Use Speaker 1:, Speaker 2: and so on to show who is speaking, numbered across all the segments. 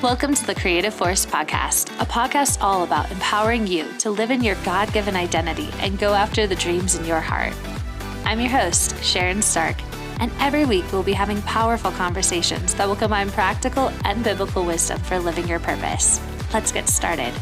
Speaker 1: Welcome to the Creative Force Podcast, a podcast all about empowering you to live in your God-given identity and go after the dreams in your heart. I'm your host, Sharon Stark, and every week we'll be having powerful conversations that will combine practical and biblical wisdom for living your purpose. Let's get started.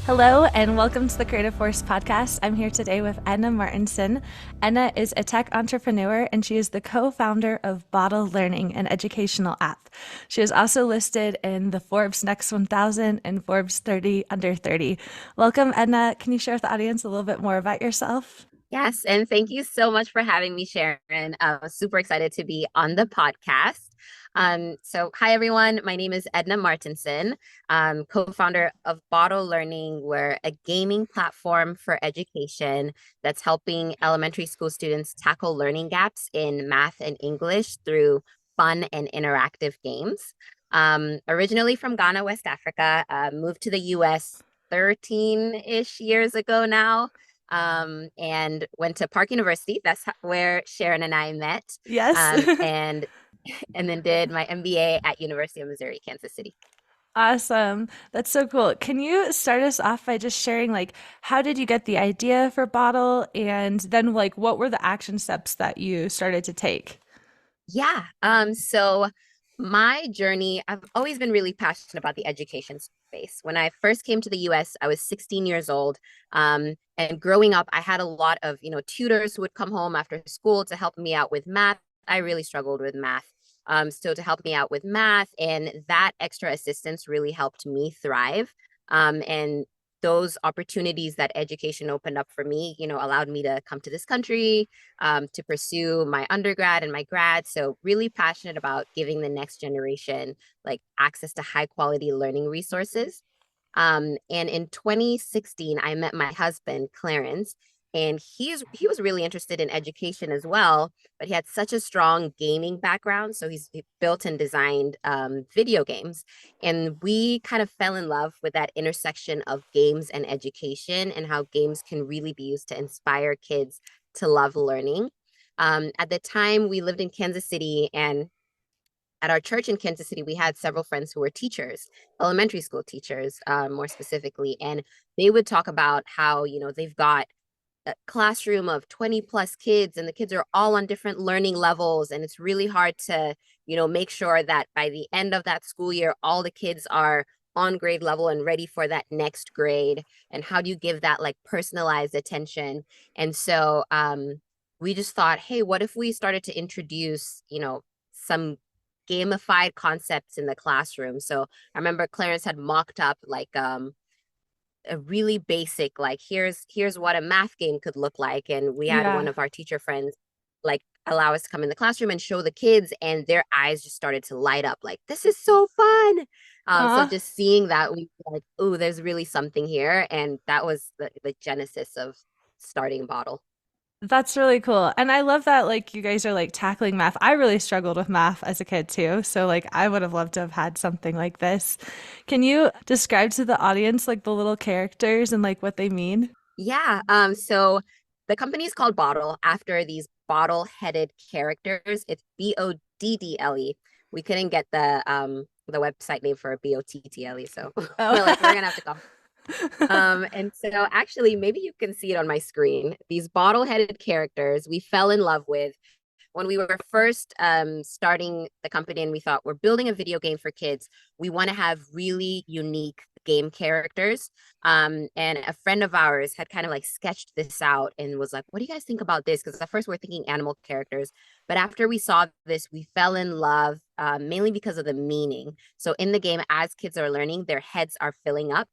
Speaker 1: Hello, and welcome to the Creative Force Podcast. I'm here today with Edna Martinson. Edna is a tech entrepreneur, and she is the co-founder of Bottle Learning, an educational app. She is also listed in the Forbes Next 1000 and Forbes 30 Under 30. Welcome, Edna. Can you share with the audience a little bit more about yourself?
Speaker 2: Yes, and thank you so much for having me, Sharon. I'm super excited to be on the podcast. Hi, everyone. My name is Edna Martinson. I'm co-founder of Bottle Learning. We're a gaming platform for education that's helping elementary school students tackle learning gaps in math and English through fun and interactive games. Originally from Ghana, West Africa, moved to the US 13-ish years ago now. And went to Park University. That's where Sharon and I met.
Speaker 1: Yes.
Speaker 2: And then did my MBA at University of Missouri, Kansas City.
Speaker 1: Awesome. That's so cool. Can you start us off by just sharing, how did you get the idea for Bottle? And then, what were the action steps that you started to take?
Speaker 2: Yeah. So my journey, I've always been really passionate about the education space. When I first came to the US, I was 16 years old. And growing up, I had a lot of, tutors who would come home after school to help me out with math. I really struggled with math. So to help me out with math, and that extra assistance really helped me thrive. And those opportunities that education opened up for me, allowed me to come to this country, to pursue my undergrad and my grad. So really passionate about giving the next generation access to high quality learning resources. And in 2016, I met my husband, Clarence, and he was really interested in education as well, but he had such a strong gaming background. So he built and designed video games. And we kind of fell in love with that intersection of games and education and how games can really be used to inspire kids to love learning. At the time, we lived in Kansas City, and at our church in Kansas City, we had several friends who were teachers, elementary school teachers, more specifically. And they would talk about how, they've got a classroom of 20 plus kids, and the kids are all on different learning levels. And it's really hard to, make sure that by the end of that school year, all the kids are on grade level and ready for that next grade. And how do you give that personalized attention? And so we just thought, hey, what if we started to introduce, some gamified concepts in the classroom? So I remember Clarence had mocked up a really basic, here's what a math game could look like. And we had one of our teacher friends allow us to come in the classroom and show the kids, and their eyes just started to light up this is so fun. So just seeing that, we were like, oh, there's really something here. And that was the genesis of starting Bottle.
Speaker 1: That's really cool. And I love that you guys are tackling math. I really struggled with math as a kid too. So I would have loved to have had something like this. Can you describe to the audience the little characters and what they mean?
Speaker 2: Yeah. So the company is called Bottle after these bottle-headed characters. It's Boddle. We couldn't get the website name for Bottle, so we're gonna have to come. And so actually, maybe you can see it on my screen. These bottle-headed characters we fell in love with when we were first starting the company, and we thought, we're building a video game for kids. We want to have really unique game characters. And a friend of ours had kind of sketched this out and was like, what do you guys think about this? Because at first we're thinking animal characters, but after we saw this, we fell in love, mainly because of the meaning. So in the game, as kids are learning, their heads are filling up,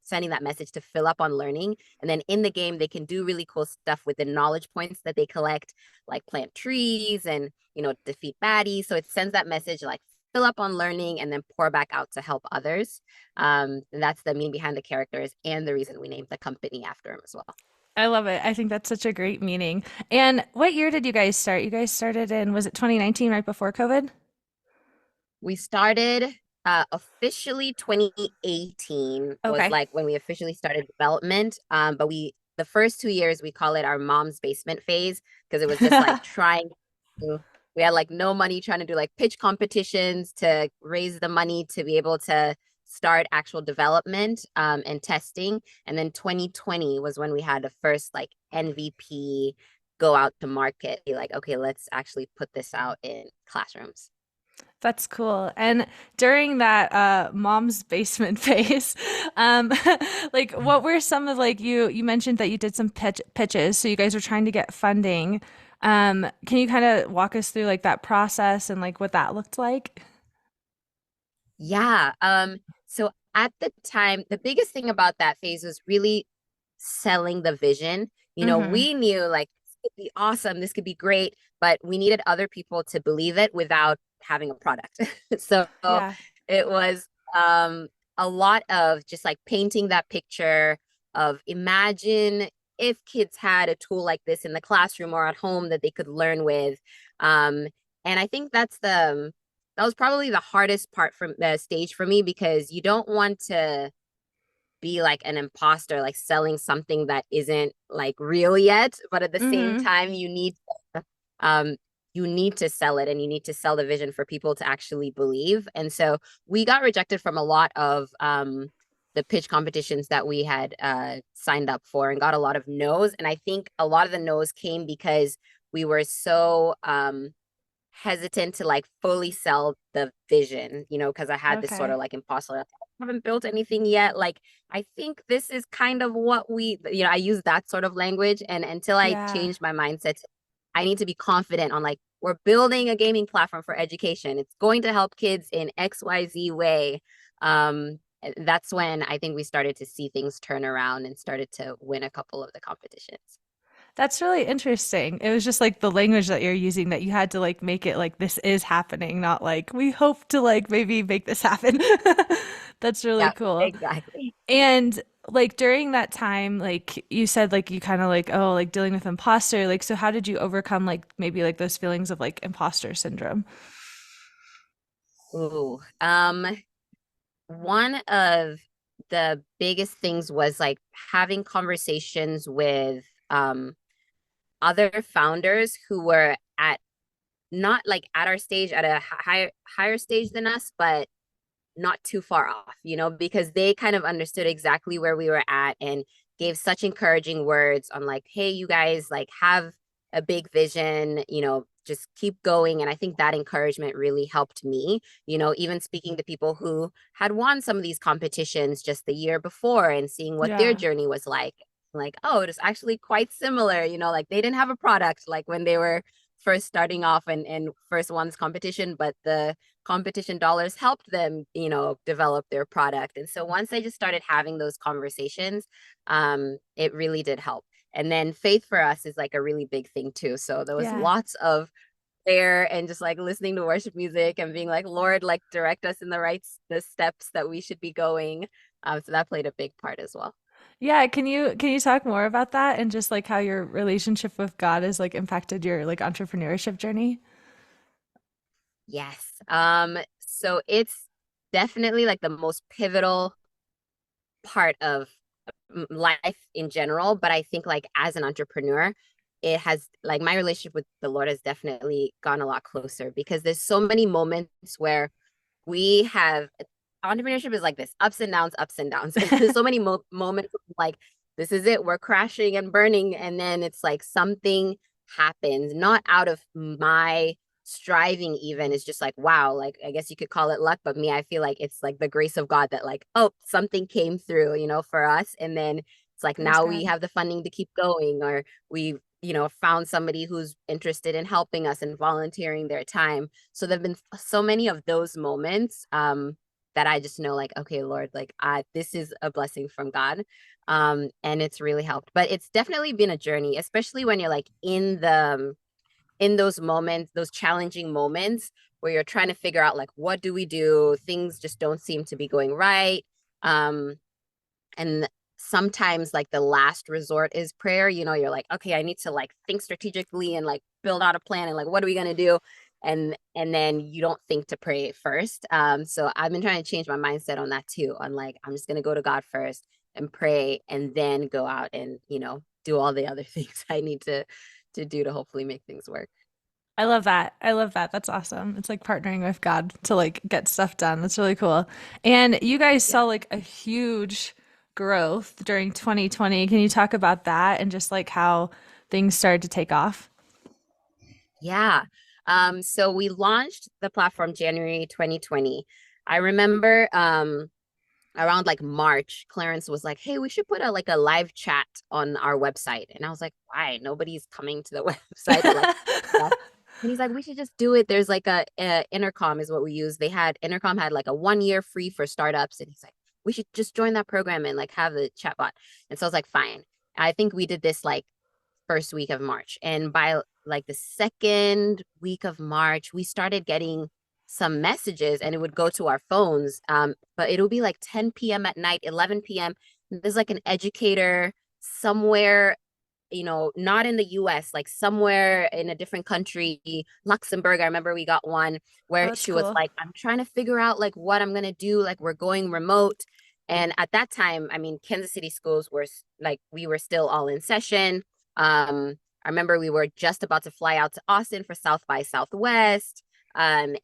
Speaker 2: sending that message to fill up on learning. And then in the game, they can do really cool stuff with the knowledge points that they collect, like plant trees and, defeat baddies. So it sends that message fill up on learning and then pour back out to help others. And that's the meaning behind the characters and the reason we named the company after them as well.
Speaker 1: I love it. I think that's such a great meaning. And what year did you guys start? You guys started in, was it 2019, right before COVID?
Speaker 2: We started officially 2018 was when we officially started development. But the first 2 years, we call it our mom's basement phase, because it was just trying to We had like no money, trying to do like pitch competitions to raise the money to be able to start actual development and testing. And then 2020 was when we had the first like MVP go out to market, be like, okay, let's actually put this out in classrooms.
Speaker 1: That's cool. And during that mom's basement phase, um, like what were some of like you mentioned that you did some pitches, so you guys were trying to get funding. Can you kind of walk us through like that process and like what that looked like?
Speaker 2: Yeah. So at the time, the biggest thing about that phase was really selling the vision.
Speaker 1: Mm-hmm.
Speaker 2: We knew like this could be awesome, this could be great, but we needed other people to believe it without having a product. So
Speaker 1: Yeah.
Speaker 2: it was a lot of just like painting that picture of imagine if kids had a tool like this in the classroom or at home that they could learn with. Um, and I think that was probably the hardest part from the stage for me because you don't want to be like an imposter, like selling something that isn't like real yet, but at the same
Speaker 1: Mm-hmm.
Speaker 2: time, um you need to sell it and you need to sell the vision for people to actually believe. And so we got rejected from a lot of the pitch competitions that we had signed up for and got a lot of no's. And I think a lot of the no's came because we were so hesitant to like fully sell the vision, because I had this sort
Speaker 1: Okay.
Speaker 2: of like imposter. I haven't built anything yet. Like, I think this is kind of what I use that sort of language. And until I
Speaker 1: Yeah.
Speaker 2: change my mindset, I need to be confident on like, we're building a gaming platform for education. It's going to help kids in XYZ way. That's when I think we started to see things turn around and started to win a couple of the competitions.
Speaker 1: That's really interesting. It was just like the language that you're using that you had to like make it like this is happening, not like we hope to like maybe make this happen. That's really
Speaker 2: Yeah,
Speaker 1: cool.
Speaker 2: exactly.
Speaker 1: And like during that time, like you said, like you kind of like, oh, like dealing with imposter, like, so how did you overcome like maybe like those feelings of like imposter syndrome?
Speaker 2: Ooh. One of the biggest things was like having conversations with other founders who were at not like at our stage at a higher stage than us, but not too far off, because they kind of understood exactly where we were at and gave such encouraging words on like, hey, you guys like have a big vision, just keep going. And I think that encouragement really helped me, even speaking to people who had won some of these competitions just the year before and seeing what their
Speaker 1: Yeah.
Speaker 2: journey was like, oh, it was actually quite similar, like they didn't have a product like when they were first starting off and first won this competition, but the competition dollars helped them, develop their product. And so once I just started having those conversations, it really did help. And then faith for us is like a really big thing too. So there was
Speaker 1: Yeah.
Speaker 2: lots of prayer and just like listening to worship music and being like, Lord, like direct us in the steps that we should be going. So that played a big part as well.
Speaker 1: Yeah, can you talk more about that and just like how your relationship with God has like impacted your like entrepreneurship journey?
Speaker 2: Yes. So it's definitely like the most pivotal part of life in general, but I think like as an entrepreneur, it has like my relationship with the Lord has definitely gone a lot closer because there's so many moments where we have entrepreneurship is like this ups and downs, ups and downs. And there's so many moments like this is it, we're crashing and burning, and then it's like something happens, not out of my striving even. It's just like wow, like I guess you could call it luck, but me, I feel like it's like the grace of God that like, oh, something came through, for us. And then it's like
Speaker 1: Praise
Speaker 2: now we
Speaker 1: God.
Speaker 2: have the funding to keep going, or we found somebody who's interested in helping us and volunteering their time. So there've been so many of those moments that I just know like, okay, Lord, like this is a blessing from God. And it's really helped. But it's definitely been a journey, especially when you're like in those moments, those challenging moments where you're trying to figure out like what do we do? Things just don't seem to be going right. Um, and sometimes like the last resort is prayer. You're like, okay, I need to like think strategically and like build out a plan and like what are we gonna do? And then you don't think to pray first. So I've been trying to change my mindset on that too, on like I'm just gonna go to God first and pray and then go out and do all the other things I need to do to hopefully make things work.
Speaker 1: I love that. I love that. That's awesome. It's like partnering with God to like get stuff done. That's really cool. And you guys
Speaker 2: Yeah.
Speaker 1: saw like a huge growth during 2020. Can you talk about that and just like how things started to take off?
Speaker 2: Yeah. So we launched the platform January 2020. I remember around like March, Clarence was like, "Hey, we should put a like a live chat on our website." And I was like, "Why? Nobody's coming to the website to like stuff." And he's like, "We should just do it. There's like a Intercom is what we use. They had Intercom had like a 1 year free for startups." And he's like, "We should just join that program and like have the chatbot." And so I was like, "Fine." I think we did this like first week of March. And by like the second week of March, we started getting some messages and it would go to our phones. But it'll be like 10 p.m. at night, 11 p.m. There's like an educator somewhere, not in the US, like somewhere in a different country, Luxembourg. I remember we got one
Speaker 1: Oh,
Speaker 2: where
Speaker 1: that's
Speaker 2: she was
Speaker 1: cool.
Speaker 2: like, "I'm trying to figure out like what I'm gonna do. Like we're going remote." And at that time, I mean, Kansas City schools were like, we were still all in session. I remember we were just about to fly out to Austin for South by Southwest. And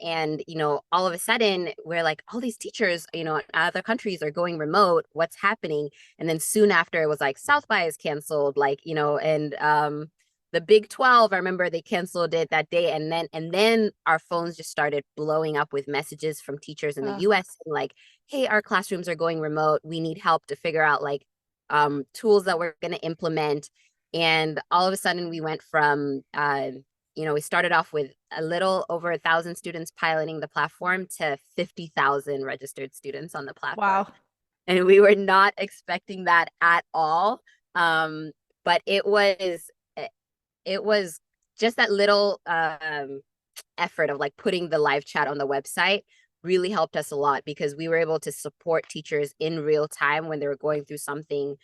Speaker 2: all of a sudden we're like, all these teachers, in other countries are going remote. What's happening? And then soon after it was like South by is canceled, like, and the Big 12, I remember they canceled it that day. And then our phones just started blowing up with messages from teachers in the
Speaker 1: Oh,
Speaker 2: US saying, like, "Hey, our classrooms are going remote. We need help to figure out like tools that we're going to implement." And all of a sudden we went from we started off with a little over 1,000 students piloting the platform to 50,000 registered students on the platform.
Speaker 1: wow.
Speaker 2: And we were not expecting that at all. But it was just that little effort of like putting the live chat on the website really helped us a lot because we were able to support teachers in real time when they were going through something,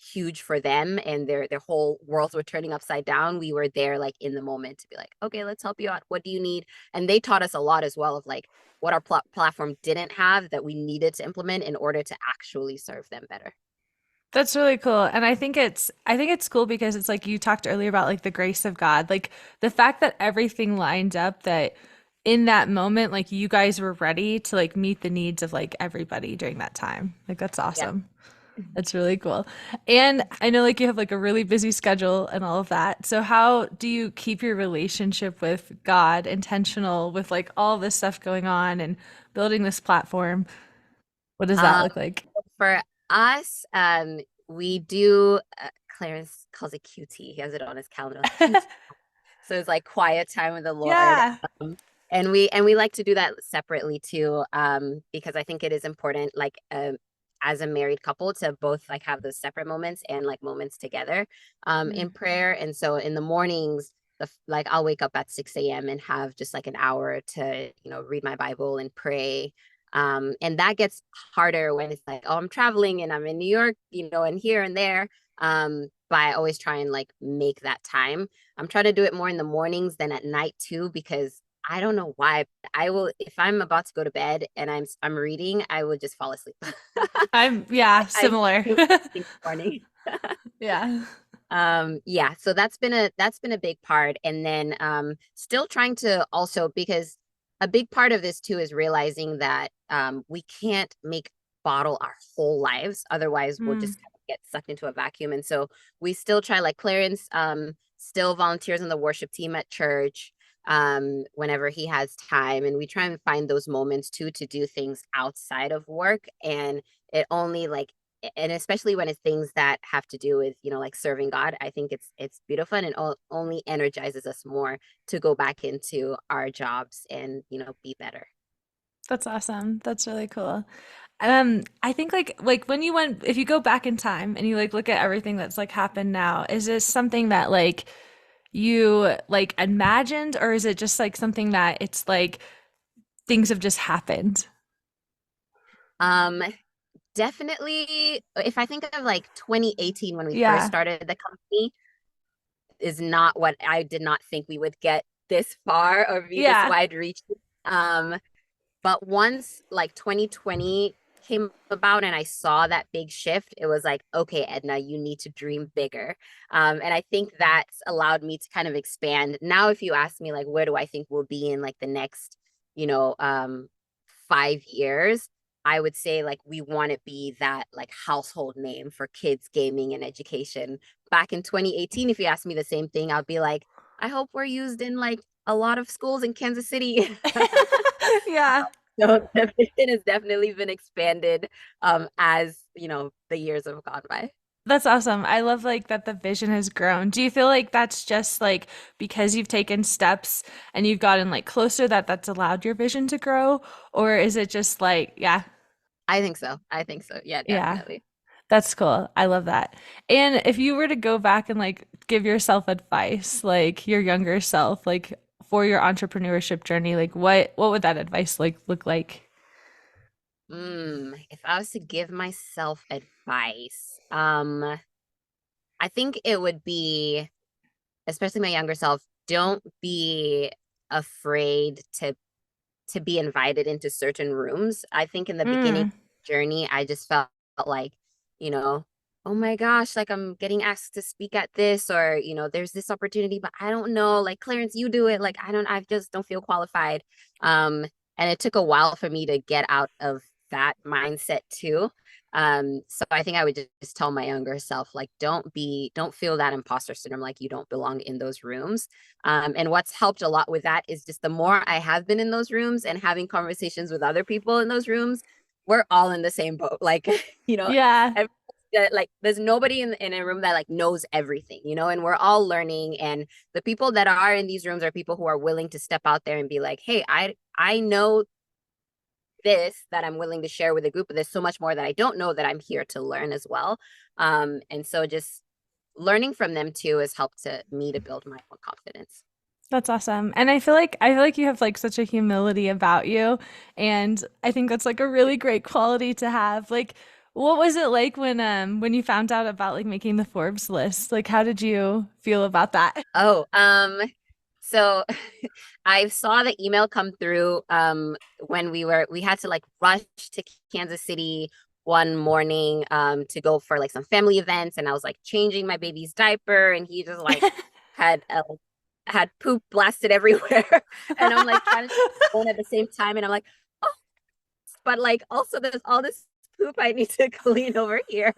Speaker 2: huge for them and their whole worlds were turning upside down. We were there like in the moment to be like, "Okay, let's help you out. What do you need?" And they taught us a lot as well of like what our platform didn't have that we needed to implement in order to actually serve them better.
Speaker 1: That's really cool. And I think it's cool because it's like you talked earlier about like the grace of God. Like the fact that everything lined up that in that moment like you guys were ready to like meet the needs of like everybody during that time. Like that's
Speaker 2: Yeah.
Speaker 1: awesome. That's really cool. And I know like you have like a really busy schedule and all of that. So how do you keep your relationship with God intentional with like all this stuff going on and building this platform? What does that
Speaker 2: Um,
Speaker 1: look like?
Speaker 2: for us, we do. Clarence calls it QT. He has it on his calendar, like QT. So it's like quiet time with the Lord.
Speaker 1: Yeah.
Speaker 2: And we like to do that separately too, because I think it is important, like as a married couple, to both like have those separate moments and like moments together in
Speaker 1: Mm.
Speaker 2: prayer. And so in the mornings, like I'll wake up at 6 a.m. and have just like an hour to read my Bible and pray. And that gets harder when it's like, oh, I'm traveling and I'm in New York, and here and there. But I always try and like make that time. I'm trying to do it more in the mornings than at night too, because I don't know why. I will, if I'm about to go to bed and I'm reading, I will just fall asleep.
Speaker 1: Yeah,
Speaker 2: I
Speaker 1: similar.
Speaker 2: do in the morning.
Speaker 1: Yeah.
Speaker 2: Yeah, so that's been a big part. And then still trying to also, because a big part of this too is realizing that we can't make bottle our whole lives, otherwise we'll
Speaker 1: Mm.
Speaker 2: just kind of get sucked into a vacuum. And so we still try, like Clarence still volunteers on the worship team at church whenever he has time, and we try and find those moments too to do things outside of work. And it only like, and especially when it's things that have to do with like serving God, I think it's beautiful, and it only energizes us more to go back into our jobs and be better.
Speaker 1: That's awesome. That's really cool. I think like when you went, if you go back in time and you like look at everything that's like happened now, is this something that like you like imagined, or is it just like something that it's like things have just happened?
Speaker 2: um Definitely, if I think of like 2018 when we first
Speaker 1: Yeah.
Speaker 2: started the company, is not what I did not think we would get this far or be this
Speaker 1: Yeah.
Speaker 2: wide reaching. But once like 2020 came about and I saw that big shift, it was like, okay, Edna, you need to dream bigger. And I think that's allowed me to kind of expand. Now, if you ask me, like, where do I think we'll be in like the next, you know, 5 years, I would say like we want to be that like household name for kids gaming and education. Back in 2018, if you asked me the same thing, I'd be like, I hope we're used in like a lot of schools in Kansas City.
Speaker 1: Yeah.
Speaker 2: So the vision has definitely been expanded as the years have gone by.
Speaker 1: That's awesome. I love like that the vision has grown. Do you feel like that's just like because you've taken steps and you've gotten like closer that that's allowed your vision to grow? Or is it just like, yeah,
Speaker 2: I think so. I think so. Yeah,
Speaker 1: yeah,
Speaker 2: definitely.
Speaker 1: that's cool. I love that. And if you were to go back and like give yourself advice, like your younger self, like for your entrepreneurship journey, like what would that advice like look like?
Speaker 2: If I was to give myself advice, I think it would be, especially my younger self, don't be afraid to be invited into certain rooms. I think in the beginning
Speaker 1: Mm,
Speaker 2: journey, I just felt like, you know, oh my gosh, like I'm getting asked to speak at this, or, there's this opportunity, but I don't know. Like, Clarence, you do it. Like, I just don't feel qualified. Um, and it took a while for me to get out of that mindset too. So I think I would just tell my younger self, like, don't feel that imposter syndrome, like you don't belong in those rooms. And what's helped a lot with that is just the more I have been in those rooms and having conversations with other people in those rooms, we're all in the same boat. Like,
Speaker 1: yeah.
Speaker 2: every, like there's nobody in a room that like knows everything, and we're all learning. And the people that are in these rooms are people who are willing to step out there and be like, hey, I know this that I'm willing to share with a group, but there's so much more that I don't know that I'm here to learn as well. And so just learning from them too has helped to me to build my own confidence.
Speaker 1: That's awesome. And I feel like you have like such a humility about you, and I think that's like a really great quality to have. Like what was it like when you found out about like making the Forbes list? Like how did you feel about that?
Speaker 2: Oh, so I saw the email come through when we had to like rush to Kansas City one morning to go for like some family events, and I was like changing my baby's diaper, and he just like had had poop blasted everywhere. And I'm like trying to check my phone at the same time, and I'm like, oh, but like also there's all this poop I need to clean over here.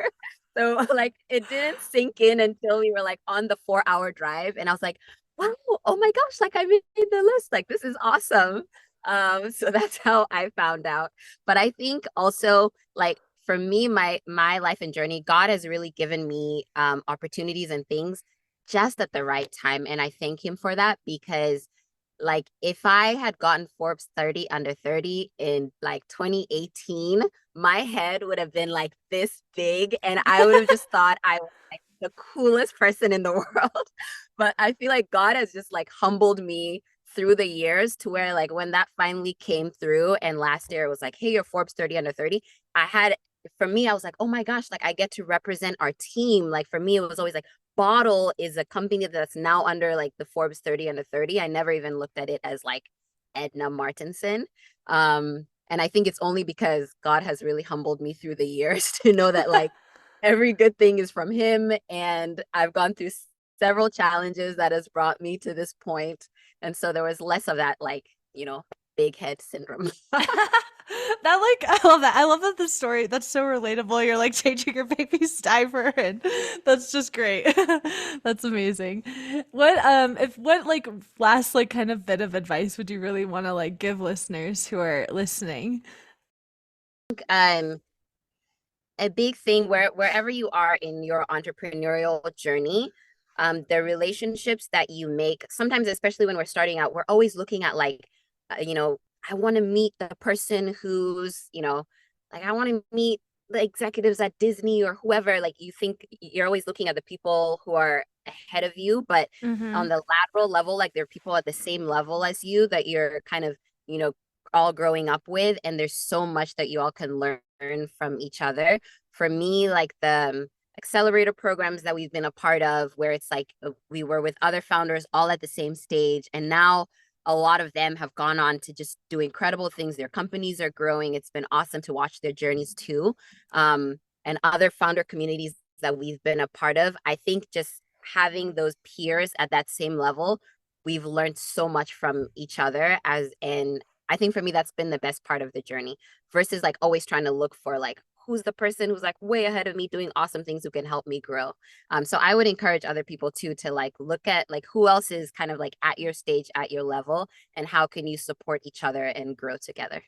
Speaker 2: So like it didn't sink in until we were like on the 4 hour drive, and I was like, wow, oh my gosh, like I made the list. Like this is awesome. So that's how I found out. But I think also like for me, my life and journey, God has really given me opportunities and things just at the right time. And I thank him for that, because like if I had gotten Forbes 30 under 30 in like 2018, my head would have been like this big, and I would have just thought I was like the coolest person in the world. But I feel like God has just like humbled me through the years to where like when that finally came through and last year it was like, hey, you're Forbes 30 under 30. I had For me, I was like, oh my gosh, like I get to represent our team. Like for me, it was always like Bottle is a company that's now under like the Forbes 30 under 30. I never even looked at it as like Edna Martinson. And I think it's only because God has really humbled me through the years to know that like every good thing is from him. And I've gone through several challenges that has brought me to this point. And so there was less of that, like, big head syndrome.
Speaker 1: That like I love that. I love that the story that's so relatable. You're like changing your baby's diaper and that's just great. That's amazing. What like last like kind of bit of advice would you really want to like give listeners who are listening?
Speaker 2: um, a big thing wherever you are in your entrepreneurial journey, the relationships that you make, sometimes, especially when we're starting out, we're always looking at like, I want to meet the person who's, like I want to meet the executives at Disney or whoever. Like you think you're always looking at the people who are ahead of you, but
Speaker 1: Mm-hmm.
Speaker 2: on the lateral level, like there are people at the same level as you that you're kind of, you know, all growing up with, and there's so much that you all can learn from each other. For me, like the accelerator programs that we've been a part of, where it's like we were with other founders all at the same stage, and now a lot of them have gone on to just do incredible things. Their companies are growing. It's been awesome to watch their journeys too. And other founder communities that we've been a part of, I think just having those peers at that same level, we've learned so much from each other and I think for me that's been the best part of the journey versus like always trying to look for like who's the person who's like way ahead of me doing awesome things who can help me grow. So I would encourage other people too to like look at like who else is kind of like at your stage, at your level, and how can you support each other and grow together.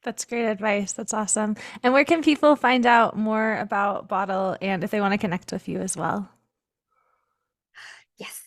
Speaker 1: That's great advice. That's awesome. And where can people find out more about Bottle and if they want to connect with you as well?
Speaker 2: Yes.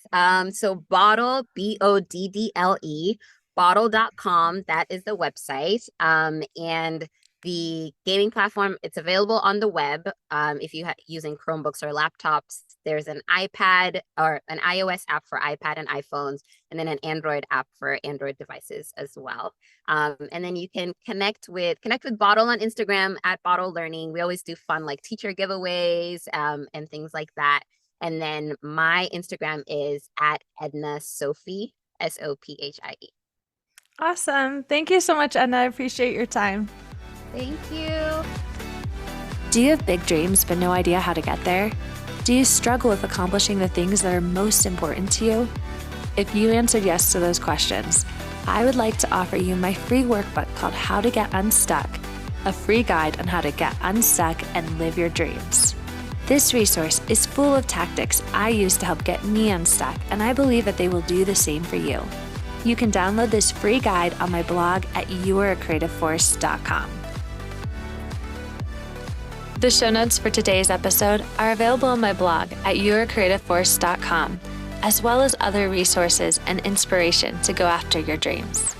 Speaker 2: So Bottle, Boddle, bottle.com. That is the website. And the gaming platform, it's available on the web. If you using Chromebooks or laptops, there's an iPad or an iOS app for iPad and iPhones, and then an Android app for Android devices as well. And then you can connect with Bottle on Instagram at Bottle Learning. We always do fun like teacher giveaways and things like that. And then my Instagram is at Edna Sophie, Sophie.
Speaker 1: Awesome. Thank you so much, Edna. I appreciate your time.
Speaker 2: Thank you.
Speaker 1: Do you have big dreams but no idea how to get there? Do you struggle with accomplishing the things that are most important to you? If you answered yes to those questions, I would like to offer you my free workbook called How to Get Unstuck, a free guide on how to get unstuck and live your dreams. This resource is full of tactics I use to help get me unstuck, and I believe that they will do the same for you. You can download this free guide on my blog at youarecreativeforce.com. The show notes for today's episode are available on my blog at youarecreativeforce.com, as well as other resources and inspiration to go after your dreams.